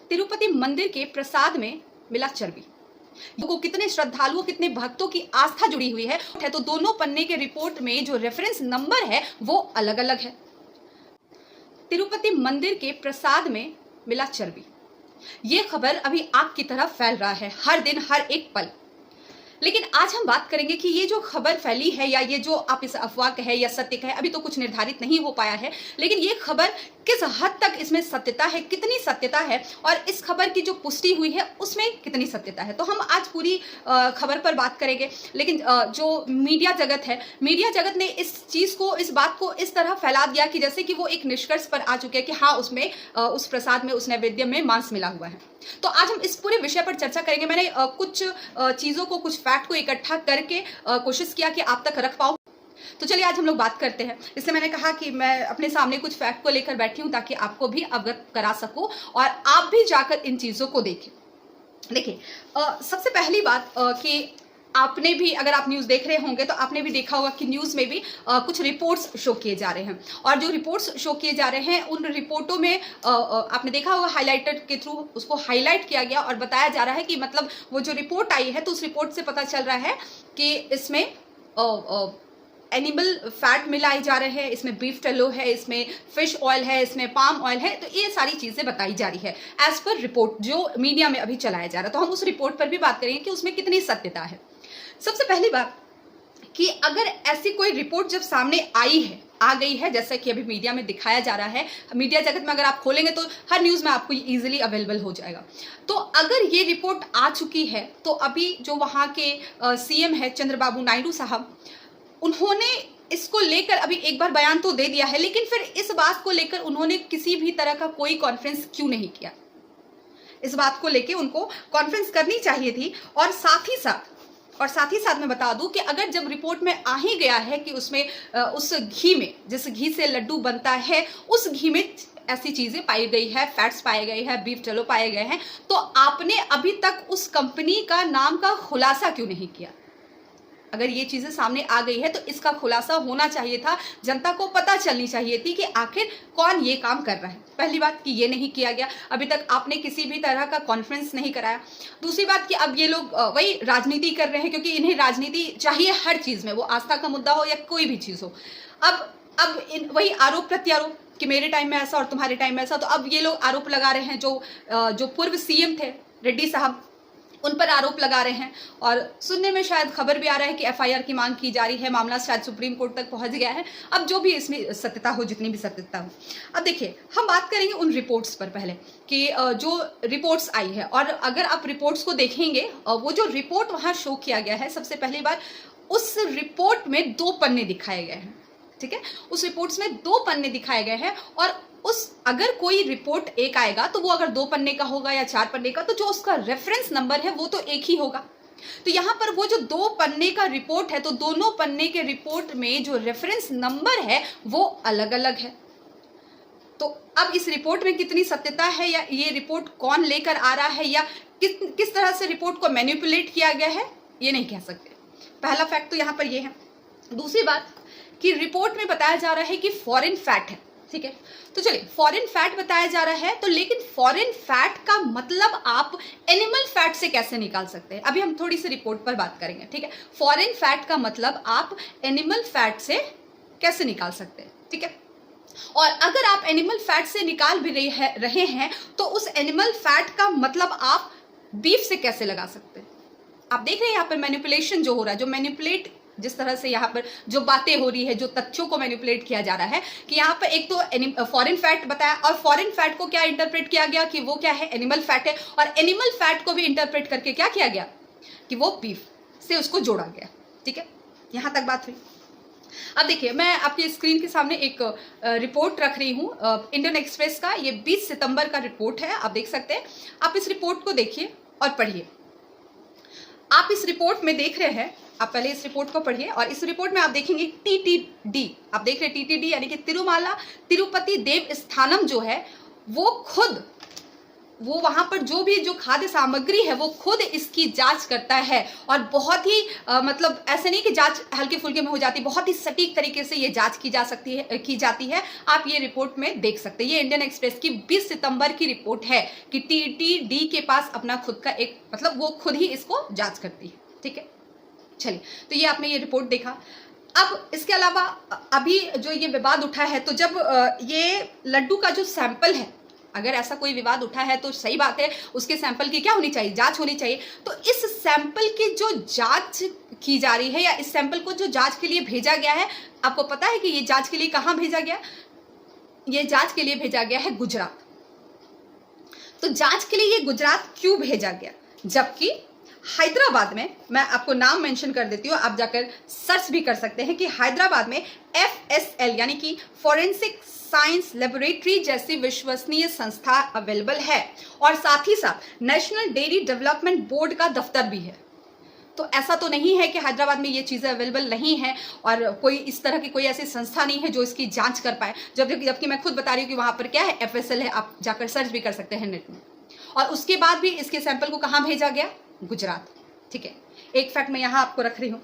तिरुपति मंदिर के प्रसाद में मिला चर्बी। लोगों कितने श्रद्धालुओं कितने भक्तों की आस्था जुड़ी हुई है तो दोनों पन्ने के रिपोर्ट में जो रेफरेंस नंबर है वो अलग अलग है। तिरुपति मंदिर के प्रसाद में मिला चर्बी, ये खबर अभी आग की तरह फैल रहा है हर दिन हर एक पल। लेकिन आज हम बात करेंगे कि ये जो खबर फैली है या ये जो आप इस अफवाह कहे या सत्य कहे, अभी तो कुछ निर्धारित नहीं हो पाया है, लेकिन ये खबर किस हद तक इसमें सत्यता है, कितनी सत्यता है और इस खबर की जो पुष्टि हुई है उसमें कितनी सत्यता है, तो हम आज पूरी खबर पर बात करेंगे। लेकिन जो मीडिया जगत है, मीडिया जगत ने इस चीज़ को, इस बात को इस तरह फैला दिया कि जैसे कि वो एक निष्कर्ष पर आ चुके हैं कि हाँ उसमें उस प्रसाद में, उस नैवेद्य में मांस मिला हुआ है। तो आज हम इस पूरे विषय पर चर्चा करेंगे। मैंने कुछ चीज़ों को, कुछ फैक्ट को इकट्ठा करके कोशिश किया कि आप तक रख पाऊँ। तो चलिए आज हम लोग बात करते हैं। इसलिए मैंने कहा कि मैं अपने सामने कुछ फैक्ट को लेकर बैठी हूं ताकि आपको भी अवगत करा सकूं और आप भी जाकर इन चीज़ों को देखें। देखिए, सबसे पहली बात कि आपने भी, अगर आप न्यूज़ देख रहे होंगे तो आपने भी देखा होगा कि न्यूज़ में भी कुछ रिपोर्ट्स शो किए जा रहे हैं और जो रिपोर्ट्स शो किए जा रहे हैं उन रिपोर्टों में आपने देखा होगा हाइलाइटर के थ्रू उसको हाईलाइट किया गया और बताया जा रहा है कि मतलब वो जो रिपोर्ट आई है तो उस रिपोर्ट से पता चल रहा है कि इसमें एनिमल फैट मिलाए जा रहे हैं, इसमें बीफ टलो है, इसमें फिश ऑयल है, इसमें पाम ऑयल है, तो ये सारी चीज़ें बताई जा रही है एज पर रिपोर्ट जो मीडिया में अभी चलाया जा रहा है। तो हम उस रिपोर्ट पर भी बात करेंगे कि उसमें कितनी सत्यता है। सबसे पहली बात कि अगर ऐसी कोई रिपोर्ट जब सामने आ गई है, जैसा कि अभी मीडिया में दिखाया जा रहा है, मीडिया जगत में अगर आप खोलेंगे तो हर न्यूज़ में आपको इजीली अवेलेबल हो जाएगा। तो अगर ये रिपोर्ट आ चुकी है तो अभी जो वहाँ के सीएम है चंद्रबाबू नायडू साहब, उन्होंने इसको लेकर अभी एक बार बयान तो दे दिया है, लेकिन फिर इस बात को लेकर उन्होंने किसी भी तरह का कोई कॉन्फ्रेंस क्यों नहीं किया? इस बात को लेकर उनको कॉन्फ्रेंस करनी चाहिए थी। और साथ ही साथ मैं बता दूं कि अगर जब रिपोर्ट में आ ही गया है कि उसमें उस घी में, जिस घी से लड्डू बनता है, उस घी में ऐसी चीजें पाई गई है, फैट्स पाए गए हैं, बीफ टलो पाए गए हैं, तो आपने अभी तक उस कंपनी का नाम का खुलासा क्यों नहीं किया? अगर ये चीजें सामने आ गई है तो इसका खुलासा होना चाहिए था, जनता को पता चलनी चाहिए थी कि आखिर कौन ये काम कर रहा है। पहली बात कि ये नहीं किया गया, अभी तक आपने किसी भी तरह का कॉन्फ्रेंस नहीं कराया। दूसरी बात कि अब ये लोग वही राजनीति कर रहे हैं, क्योंकि इन्हें राजनीति चाहिए हर चीज में, वो आस्था का मुद्दा हो या कोई भी चीज हो। अब वही आरोप प्रत्यारोप कि मेरे टाइम में ऐसा और तुम्हारे टाइम में ऐसा, तो अब ये लोग आरोप लगा रहे हैं जो पूर्व सीएम थे रेड्डी साहब, उन पर आरोप लगा रहे हैं। और सुनने में शायद खबर भी आ रहा है कि एफआईआर की मांग की जा रही है, मामला शायद सुप्रीम कोर्ट तक पहुंच गया है। अब जो भी इसमें सत्यता हो, जितनी भी सत्यता हो, अब देखिए हम बात करेंगे उन रिपोर्ट्स पर पहले कि जो रिपोर्ट्स आई है। और अगर आप रिपोर्ट्स को देखेंगे, वो जो रिपोर्ट वहाँ शो किया गया है, सबसे पहली बार उस रिपोर्ट में 2 पन्ने दिखाए गए हैं, ठीक है, उस रिपोर्ट्स में 2 पन्ने दिखाए गए हैं। और अगर कोई रिपोर्ट एक आएगा तो वो अगर 2 पन्ने का होगा या 4 पन्ने का, तो जो उसका रेफरेंस नंबर है वो तो एक ही होगा। तो यहाँ पर वो जो 2 पन्ने का रिपोर्ट है, तो दोनों पन्ने के रिपोर्ट में जो रेफरेंस नंबर है वो अलग अलग है। तो अब इस रिपोर्ट में कितनी सत्यता है या ये रिपोर्ट कौन लेकर आ रहा है या किस तरह से रिपोर्ट को मैनिपुलेट किया गया है, ये नहीं कह सकते। पहला फैक्ट तो यहाँ पर ये है। दूसरी बात कि रिपोर्ट में बताया जा रहा है कि फॉरेन फैट है, ठीक है, तो चलिए फॉरेन फैट बताया जा रहा है, तो लेकिन फॉरेन फैट का मतलब आप एनिमल फैट से कैसे निकाल सकते हैं? अभी हम थोड़ी सी रिपोर्ट पर बात करेंगे, ठीक है। फॉरेन फैट का मतलब आप एनिमल फैट से कैसे निकाल सकते हैं, ठीक है। और अगर आप एनिमल फैट से निकाल भी रहे हैं तो उस एनिमल फैट का मतलब आप बीफ से कैसे लगा सकते हैं? आप देख रहे हैं यहाँ पर मैनिपुलेशन जो हो रहा है, जो मैनिपुलेट, जिस तरह से यहाँ पर जो बातें हो रही है, जो तथ्यों को मैनिपुलेट किया जा रहा है कि यहाँ पर एक तो फॉरेन फैट बताया और फॉरेन फैट को क्या इंटरप्रेट किया गया कि वो क्या है, एनिमल फैट है, और एनिमल फैट को भी इंटरप्रेट करके क्या किया गया कि वो बीफ से उसको जोड़ा गया, ठीक है। यहाँ तक बात हुई। अब देखिए, मैं आपकी स्क्रीन के सामने एक रिपोर्ट रख रही हूँ इंडियन एक्सप्रेस का, ये 20 सितंबर का रिपोर्ट है, आप देख सकते हैं। आप इस रिपोर्ट को देखिए और पढ़िए। आप इस रिपोर्ट में देख रहे हैं, आप पहले इस रिपोर्ट को पढ़िए और इस रिपोर्ट में आप देखेंगे टीटीडी, आप देख रहे हैं टीटीडी यानी कि तिरुमाला तिरुपति देव स्थानम जो है वो खुद वो वहां पर जो खाद्य सामग्री है वो खुद इसकी जांच करता है, और बहुत ही मतलब ऐसे नहीं कि जांच हल्के फुल्के में हो जाती, बहुत ही सटीक तरीके से ये जांच की जाती है। आप ये रिपोर्ट में देख सकते हैं। ये इंडियन एक्सप्रेस की 20 सितंबर की रिपोर्ट है कि टीटीडी के पास अपना खुद का एक मतलब वो खुद ही इसको जांच करती है। ठीक है, चलिए, तो ये आपने ये रिपोर्ट देखा। अब इसके अलावा अभी जो ये विवाद उठा है, तो जब ये लड्डू का जो सैंपल है, अगर ऐसा कोई विवाद उठा है तो सही बात है, उसके सैंपल की क्या होनी चाहिए, जांच होनी चाहिए। तो इस सैंपल की जो जांच की जा रही है, या इस सैंपल को जो जांच के लिए भेजा गया है, आपको पता है कि ये जांच के लिए कहां भेजा गया? ये जांच के लिए भेजा गया है गुजरात। तो जांच के लिए ये गुजरात क्यों भेजा गया, जबकि हैदराबाद में, मैं आपको नाम मेंशन कर देती हूँ, आप जाकर सर्च भी कर सकते हैं कि हैदराबाद में FSL यानी कि फॉरेंसिक साइंस लेबोरेटरी जैसी विश्वसनीय संस्था अवेलेबल है, और साथ ही साथ नेशनल डेयरी डेवलपमेंट बोर्ड का दफ्तर भी है। तो ऐसा तो नहीं है कि हैदराबाद में ये चीज़ें अवेलेबल नहीं है और कोई इस तरह की कोई ऐसी संस्था नहीं है जो इसकी जांच कर पाए, जबकि मैं खुद बता रही हूँ कि वहाँ पर क्या है, FSL है। आप जाकर सर्च भी कर सकते हैं नेट में। और उसके बाद भी इसके सैंपल को कहाँ भेजा गया? गुजरात। ठीक है, एक फैक्ट मैं यहाँ आपको रख रही हूँ।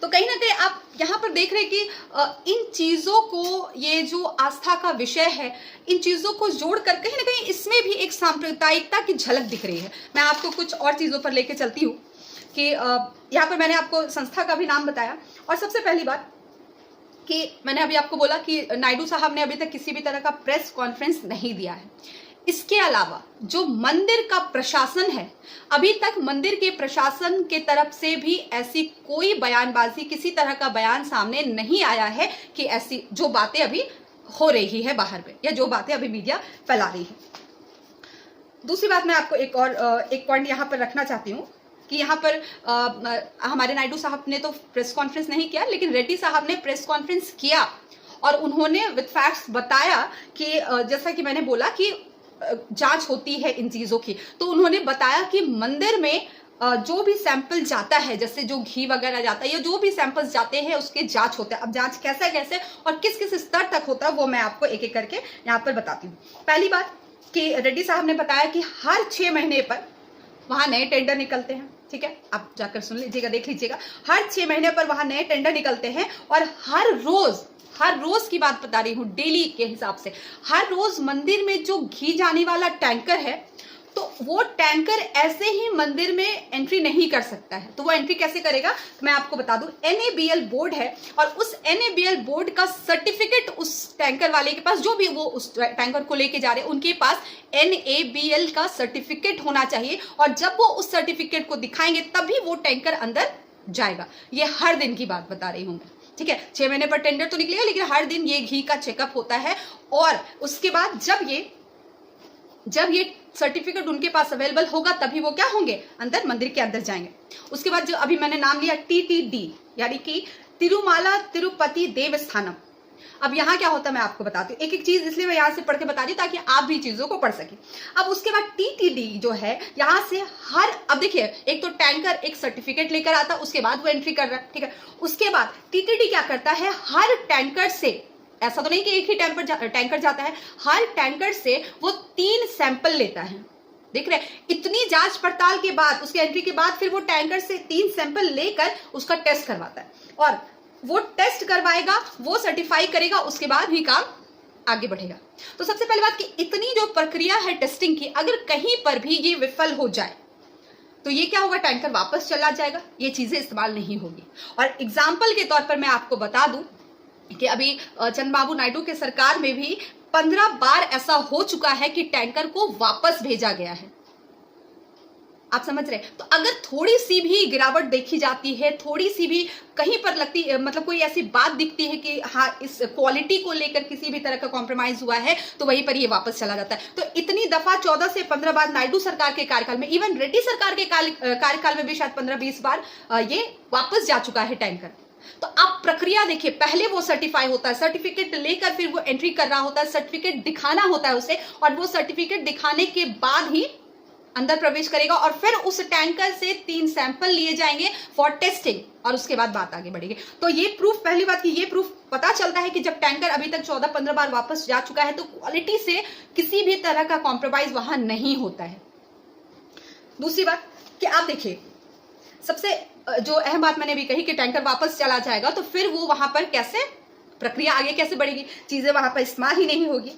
तो कहीं ना कहीं आप यहाँ पर देख रहे हैं कि इन चीज़ों को, ये जो आस्था का विषय है, इन चीज़ों को जोड़कर कहीं ना कहीं इसमें भी एक सांप्रदायिकता की झलक दिख रही है। मैं आपको कुछ और चीज़ों पर लेके चलती हूँ कि यहाँ पर मैंने आपको संस्था का भी नाम बताया, और सबसे पहली बात कि मैंने अभी आपको बोला कि नायडू साहब ने अभी तक किसी भी तरह का प्रेस कॉन्फ्रेंस नहीं दिया है। इसके अलावा जो मंदिर का प्रशासन है, अभी तक मंदिर के प्रशासन के तरफ से भी ऐसी कोई बयानबाजी, किसी तरह का बयान सामने नहीं आया है कि ऐसी जो बातें अभी हो रही है बाहर में, या जो बातें अभी मीडिया फैला रही है। दूसरी बात, मैं आपको एक पॉइंट यहाँ पर रखना चाहती हूँ कि यहाँ पर हमारे नायडू साहब ने तो प्रेस कॉन्फ्रेंस नहीं किया, लेकिन रेड्डी साहब ने प्रेस कॉन्फ्रेंस किया, और उन्होंने विद फैक्ट्स बताया कि जैसा कि मैंने बोला कि जांच होती है इन चीजों की। तो उन्होंने बताया कि मंदिर में जो भी सैंपल जाता है, जैसे जो घी वगैरह जाता है या जो भी सैंपल्स जाते हैं, उसके जांच होता है। अब जांच कैसे कैसे और किस किस स्तर तक होता है वो मैं आपको एक एक करके यहाँ पर बताती हूँ। पहली बात कि रेड्डी साहब ने बताया कि हर 6 महीने पर वहां नए टेंडर निकलते हैं। ठीक है, आप जाकर सुन लीजिएगा, देख लीजिएगा, हर 6 महीने पर वहां नए टेंडर निकलते हैं, और हर रोज की बात बता रही हूँ, डेली के हिसाब से हर रोज मंदिर में जो घी जाने वाला टैंकर है, तो वो टैंकर ऐसे ही मंदिर में एंट्री नहीं कर सकता है। तो वो एंट्री कैसे करेगा, मैं आपको बता दूं, NABL बोर्ड है, और उस NABL बोर्ड का सर्टिफिकेट उस टैंकर वाले के पास, जो भी वो उस टैंकर को लेके जा रहे हैं, उनके पास NABL का सर्टिफिकेट होना चाहिए, और जब वो उस सर्टिफिकेट को दिखाएंगे तभी वो टैंकर अंदर जाएगा। ये हर दिन की बात बता रही हूं मैं। ठीक है, 6 महीने पर टेंडर तो निकलेगा, लेकिन हर दिन ये घी का चेकअप होता है, और उसके बाद जब ये सर्टिफिकेट उनके पास अवेलेबल होगा तभी वो क्या होंगे, अंदर मंदिर के अंदर जाएंगे। उसके बाद जो अभी मैंने नाम लिया TTD यानी कि तिरुमाला तिरुपति देवस्थानम। अब यहाँ क्या होता है मैं आपको बताती हूँ, एक एक चीज इसलिए मैं यहाँ से पढ़ के बता रही हूँ ताकि आप भी चीजों को पढ़ सकें। अब उसके बाद TTD जो है, यहाँ से अब देखिए, एक तो टैंकर एक सर्टिफिकेट लेकर आता, उसके बाद वो एंट्री कर रहा है। ठीक है, उसके बाद TTD क्या करता है, हर टैंकर से, ऐसा तो नहीं कि एक ही टैंकर जाता है, हर टैंकर से वो 3 सैंपल लेता है। देख रहे हैं, इतनी जांच पड़ताल के बाद, उसके एंट्री के बाद फिर वो टैंकर से 3 सैंपल लेकर उसका टेस्ट करवाता है, और वो टेस्ट करवाएगा, वो सर्टिफाई करेगा, उसके बाद ही काम आगे बढ़ेगा। तो सबसे पहली बात कि इतनी जो प्रक्रिया है टेस्टिंग की, अगर कहीं पर भी ये विफल हो जाए तो ये क्या होगा, टैंकर वापस चला जाएगा, ये चीजें इस्तेमाल नहीं होगी। और एग्जाम्पल के तौर पर मैं आपको बता दूं कि अभी चंद्रबाबू नायडू के सरकार में भी 15 बार ऐसा हो चुका है कि टैंकर को वापस भेजा गया है। आप समझ रहे हैं? तो अगर थोड़ी सी भी गिरावट देखी जाती है, थोड़ी सी भी कहीं पर लगती है, मतलब कोई ऐसी बात दिखती है कि हाँ इस क्वालिटी को लेकर किसी भी तरह का कॉम्प्रोमाइज हुआ है, तो वहीं पर ये वापस चला जाता है। तो इतनी दफा 14 से 15 बार नायडू सरकार के कार्यकाल में, इवन रेड्डी सरकार के कार्यकाल में भी शायद 15-20 बार ये वापस जा चुका है टैंकर। तो आप प्रक्रिया देखिए, पहले वो सर्टिफाई होता है, सर्टिफिकेट लेकर फिर वो एंट्री कर रहा होता है, सर्टिफिकेट दिखाना होता है उसे, और वो सर्टिफिकेट दिखाने के बाद ही अंदर प्रवेश करेगा और फिर उस टैंकर से 3 सैंपल लिए जाएंगे फॉर टेस्टिंग और उसके बाद बात आगे बढ़ेगी। तो ये प्रूफ, पहली बात कि ये प्रूफ पता चलता है कि जब टैंकर अभी तक 14-15 बार वापस जा चुका है तो क्वालिटी से किसी भी तरह का कॉम्प्रोमाइज वहां नहीं होता है। दूसरी बात कि आप देखिए, सबसे जो अहम बात मैंने भी कही कि टैंकर वापस चला जाएगा तो फिर वो वहां पर कैसे प्रक्रिया आगे कैसे बढ़ेगी, चीजें वहां पर इस्तेमाल ही नहीं होगी।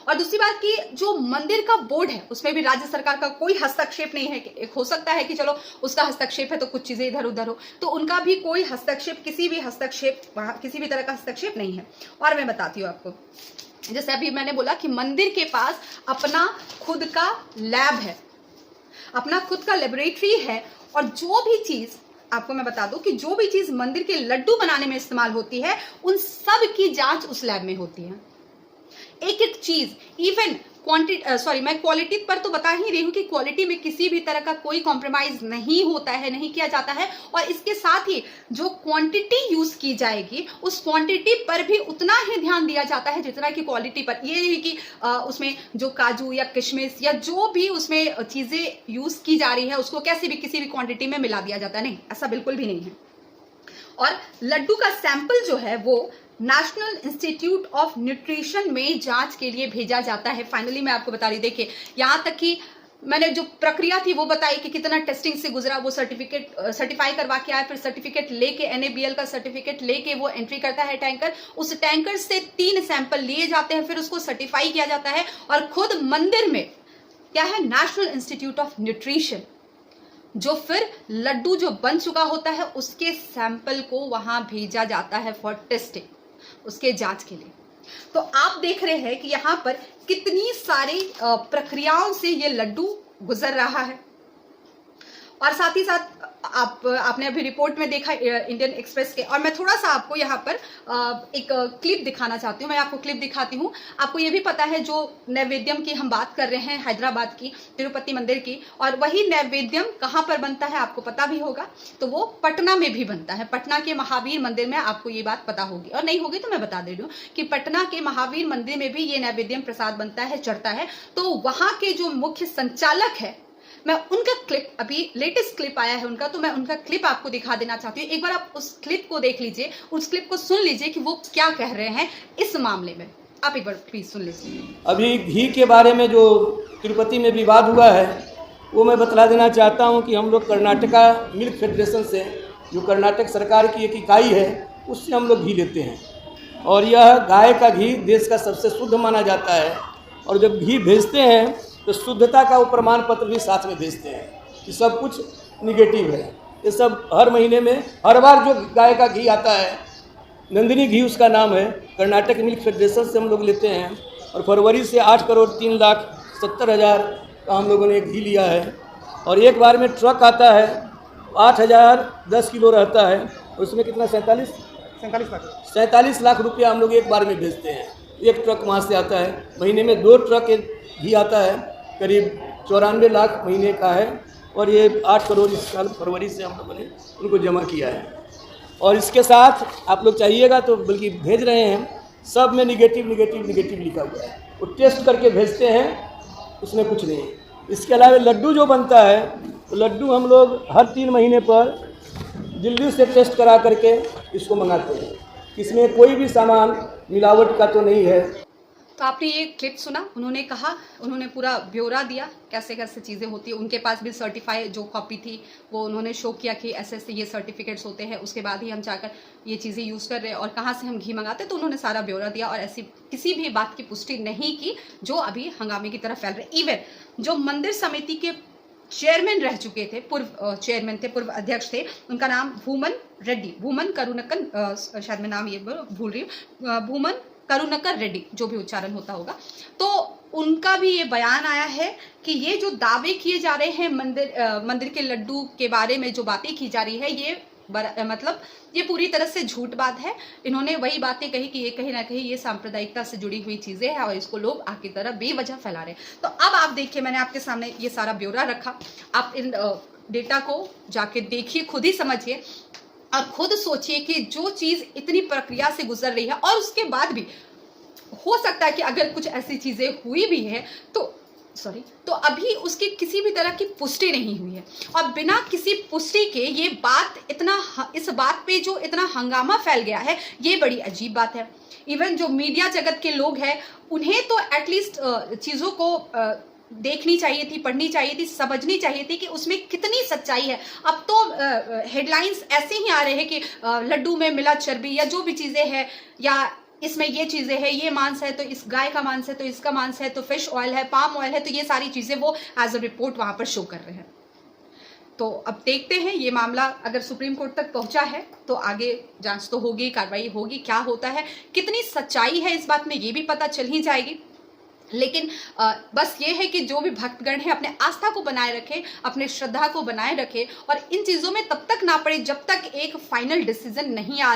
और दूसरी बात कि जो मंदिर का बोर्ड है उसमें भी राज्य सरकार का कोई हस्तक्षेप नहीं है। एक हो सकता है कि चलो उसका हस्तक्षेप है तो कुछ चीजें इधर उधर हो, तो उनका भी कोई हस्तक्षेप, किसी भी तरह का हस्तक्षेप नहीं है। और मैं बताती हूँ आपको, जैसे अभी मैंने बोला कि मंदिर के पास अपना खुद का लैब है, अपना खुद का लेबोरेटरी है, और जो भी चीज आपको मैं बता दूं कि जो भी चीज मंदिर के लड्डू बनाने में इस्तेमाल होती है उन सब की जांच उस लैब में होती है। एक एक चीज, इवन मैं क्वालिटी पर तो बता ही रही हूं कि क्वालिटी में किसी भी तरह का कोई कॉम्प्रोमाइज नहीं होता है, नहीं किया जाता है। और इसके साथ ही जो क्वांटिटी यूज की जाएगी उस क्वांटिटी पर भी उतना ही ध्यान दिया जाता है जितना कि क्वालिटी पर। ये नहीं कि उसमें जो काजू या किशमिश या जो भी उसमें चीजें यूज की जा रही है उसको कैसे भी किसी भी क्वांटिटी में मिला दिया जाता है, नहीं, ऐसा बिल्कुल भी नहीं है। और लड्डू का सैंपल जो है वो नेशनल इंस्टीट्यूट ऑफ न्यूट्रिशन में जांच के लिए भेजा जाता है। फाइनली मैं आपको बता रही, देखिए यहां तक कि मैंने जो प्रक्रिया थी वो बताई कि कितना टेस्टिंग से गुजरा, वो सर्टिफाई करवा के आया, फिर सर्टिफिकेट लेके NABL का सर्टिफिकेट लेके वो एंट्री करता है टैंकर। उस टैंकर से 3 सैंपल लिए जाते हैं, फिर उसको सर्टिफाई किया जाता है और खुद मंदिर में क्या है, नेशनल इंस्टीट्यूट ऑफ न्यूट्रिशन, जो फिर लड्डू जो बन चुका होता है उसके सैंपल को वहां भेजा जाता है फॉर टेस्टिंग, उसके जांच के लिए। तो आप देख रहे हैं कि यहां पर कितनी सारी प्रक्रियाओं से ये लड्डू गुजर रहा है। और साथ ही साथ आपने अभी रिपोर्ट में देखा इंडियन एक्सप्रेस के, और मैं थोड़ा सा आपको यहाँ पर एक क्लिप दिखाना चाहती हूँ। मैं आपको क्लिप दिखाती हूँ। आपको ये भी पता है जो नैवेद्यम की हम बात कर रहे हैं, हैदराबाद की तिरुपति मंदिर की, और वही नैवेद्यम कहाँ पर बनता है आपको पता भी होगा, तो वो पटना में भी बनता है। पटना के महावीर मंदिर में आपको ये बात पता होगी, और नहीं होगी तो मैं बता दे रही हूँ कि पटना के महावीर मंदिर में भी ये नैवेद्यम प्रसाद बनता है, चढ़ता है। तो वहां के जो मुख्य संचालक है, मैं उनका क्लिप, अभी लेटेस्ट क्लिप आया है उनका, तो मैं उनका क्लिप आपको दिखा देना चाहती हूँ। एक बार आप उस क्लिप को देख लीजिए, उस क्लिप को सुन लीजिए कि वो क्या कह रहे हैं इस मामले में। आप एक बार प्लीज सुन लीजिए। अभी घी के बारे में जो तिरुपति में विवाद हुआ है वो मैं बतला देना चाहता हूँ कि हम लोग कर्नाटका मिल्क फेडरेशन से, जो कर्नाटक सरकार की एक इकाई है, उससे हम लोग घी लेते हैं। और यह गाय का घी देश का सबसे शुद्ध माना जाता है। और जब घी भेजते हैं तो शुद्धता का वो प्रमाण पत्र भी साथ में भेजते हैं कि सब कुछ निगेटिव है। ये सब हर महीने में, हर बार जो गाय का घी आता है, नंदिनी घी उसका नाम है, कर्नाटक मिल्क फेडरेशन से हम लोग लेते हैं। और फरवरी से 8,03,70,000 का हम लोगों ने घी लिया है। और एक बार में ट्रक आता है 8,010 किलो रहता है, उसमें कितना 47 लाख रुपया हम लोग एक बार में भेजते हैं। एक ट्रक वहाँ से आता है। महीने में 2 ट्रक घी आता है, करीब 94 लाख महीने का है। और ये 8 करोड़ इस साल फरवरी से हम लोगों ने उनको जमा किया है। और इसके साथ आप लोग चाहिएगा तो बल्कि भेज रहे हैं, सब में निगेटिव लिखा हुआ है। वो टेस्ट करके भेजते हैं, उसमें कुछ नहीं। इसके अलावा लड्डू जो बनता है, तो लड्डू हम लोग हर 3 महीने पर दिल्ली से टेस्ट करा करके इसको मंगाते हैं। इसमें कोई भी सामान मिलावट का तो नहीं है। तो आपने ये क्लिप सुना, उन्होंने कहा, उन्होंने पूरा ब्यौरा दिया कैसे कैसे चीज़ें होती है। उनके पास भी सर्टिफाई जो कॉपी थी वो उन्होंने शो किया कि ऐसे ऐसे ये सर्टिफिकेट्स होते हैं, उसके बाद ही हम जाकर ये चीज़ें यूज़ कर रहे हैं और कहाँ से हम घी मंगाते हैं। तो उन्होंने सारा ब्यौरा दिया और ऐसी किसी भी बात की पुष्टि नहीं की जो अभी हंगामे की तरफ फैल रहे। इवन जो मंदिर समिति के चेयरमैन रह चुके थे, पूर्व चेयरमैन थे, पूर्व अध्यक्ष थे, उनका नाम भूमन रेड्डी, भूमन करुणकन, शायद मैं नाम ये भूल रही हूँ, भूमन करुणकर रेड्डी, जो भी उच्चारण होता होगा। तो उनका भी ये बयान आया है कि ये जो दावे किए जा रहे हैं मंदिर के लड्डू के बारे में जो बातें की जा रही है, ये मतलब ये पूरी तरह से झूठ बात है। इन्होंने वही बातें कही कि ये कहीं ना कहीं ये सांप्रदायिकता से जुड़ी हुई चीजें हैं और इसको लोग आग की तरह बेवजह फैला रहे हैं। तो अब आप देखिए, मैंने आपके सामने ये सारा ब्यौरा रखा, आप इन डेटा को जाके देखिए, खुद ही समझिए और खुद सोचिए कि जो चीज इतनी प्रक्रिया से गुजर रही है और उसके बाद भी हो सकता है कि अगर कुछ ऐसी चीजें हुई भी है तो सॉरी, तो अभी उसकी किसी भी तरह की पुष्टि नहीं हुई है और बिना किसी पुष्टि के ये बात इस बात पे जो इतना हंगामा फैल गया है, ये बड़ी अजीब बात है। इवन जो मीडिया जगत के लोग हैं उन्हें तो एटलीस्ट चीज़ों को देखनी चाहिए थी, पढ़नी चाहिए थी, समझनी चाहिए थी कि उसमें कितनी सच्चाई है। अब तो हेडलाइंस ऐसे ही आ रहे हैं कि लड्डू में मिला चर्बी या जो भी चीज़ें हैं, या इसमें ये चीज़ें हैं, ये मांस है तो इस गाय का मांस है तो इसका मांस है, तो फिश ऑयल है, पाम ऑयल है, तो ये सारी चीज़ें वो एज अ रिपोर्ट वहाँ पर शो कर रहे हैं। तो अब देखते हैं ये मामला अगर सुप्रीम कोर्ट तक पहुंचा है तो आगे जांच तो होगी, कार्रवाई होगी, क्या होता है, कितनी सच्चाई है इस बात में ये भी पता चल ही जाएगी। लेकिन बस ये है कि जो भी भक्तगण है अपने आस्था को बनाए रखे, अपने श्रद्धा को बनाए रखे और इन चीज़ों में तब तक ना पड़े जब तक एक फाइनल डिसीजन नहीं आ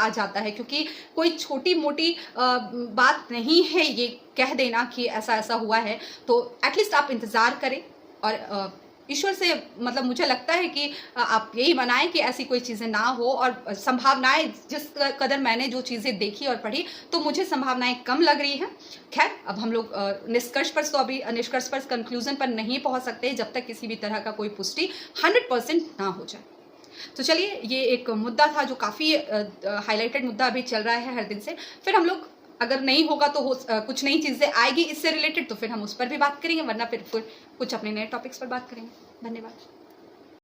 जाता है, क्योंकि कोई छोटी मोटी बात नहीं है ये कह देना कि ऐसा ऐसा हुआ है। तो एटलीस्ट आप इंतज़ार करें और ईश्वर से मतलब मुझे लगता है कि आप यही मनाएं कि ऐसी कोई चीज़ें ना हो, और संभावनाएं जिस कदर मैंने जो चीज़ें देखी और पढ़ी तो मुझे संभावनाएं कम लग रही हैं। खैर अब हम लोग निष्कर्ष पर कंक्लूजन पर नहीं पहुंच सकते जब तक किसी भी तरह का कोई पुष्टि 100% ना हो जाए। तो चलिए, ये एक मुद्दा था जो काफ़ी हाईलाइटेड मुद्दा अभी चल रहा है हर दिन से। फिर हम लोग अगर नहीं होगा तो कुछ नई चीज़ें आएगी इससे रिलेटेड तो फिर हम उस पर भी बात करेंगे, वरना फिर कुछ अपने नए टॉपिक्स पर बात करेंगे। धन्यवाद।